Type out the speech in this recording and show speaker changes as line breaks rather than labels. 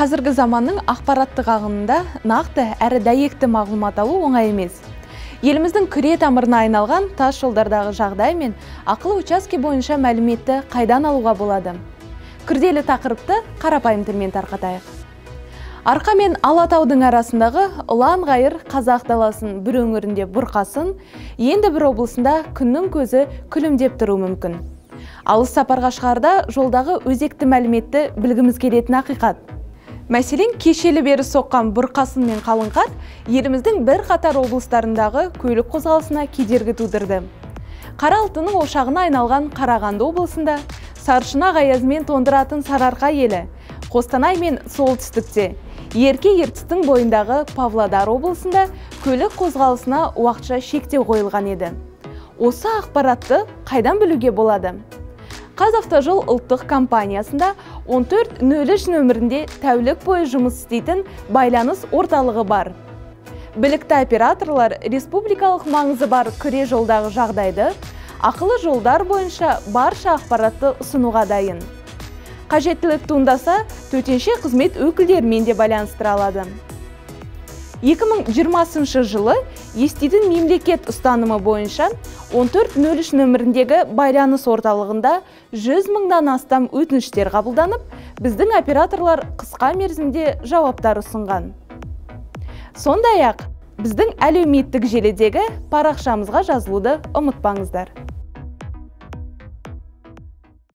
Қазіргі заманның ақпараттық ағынында нақты әрі дәйекті мағлұмат алу оңай емес. Еліміздің күре тамырына айналған тас жолдардағы жағдай мен ақылы учаске бойынша мәліметті қайдан алуға болады? Күрделі тақырыпты қарапайым тілмен тарқатайық. Арқа мен Алатаудың арасындағы ұлан ғайыр қазақ даласын бір өңірінде бұрқасын, енді бір облысында күннің көзі күлімдеп тұру мүмкін. Алыс сапарға шығарда жолдағы өзекті мәліметті білгіміз келетін ақиқат. Мәселен, кешелі бері соққан бұрқасын мен қалың қар еліміздің бір қатар облыстарындағы көлік қозғалысына кедергі тудырды. Қара алтынның ошағына айналған Қарағанды облысында, Саршұнақ аязымен тондыратын Сарыарқа елі, Қостанай мен солтүстікте, Ерке ертістің бойындағы Павлодар облысында көлік қозғалысына уақытша шектеу қойылған еді. Осы ақпаратты қайдан білуге болады? Қазавтожол ұлттық компаниясында 1403 нөмірінде тәулік бойы жұмыс істейтін байланыс орталығы бар. Білікті операторлар республикалық маңызы бар күре жолдағы жағдайды, ақылы жолдар бойынша барша ақпаратты ұсынуға дайын. Қажеттілік туындаса, төтенше қызмет өкілдерімен де байланыстыра алады. 2020 жылы еститін мемлекет ұстанымы бойынша 1403 нөміріндегі байланыс орталығында 100 мыңнан астам өтініштер қабылданып, біздің операторлар қысқа мерзімде жауаптар ұсынған. Сондай-ақ, біздің әлеуметтік желідегі парақшамызға жазылуды ұмытпаңыздар.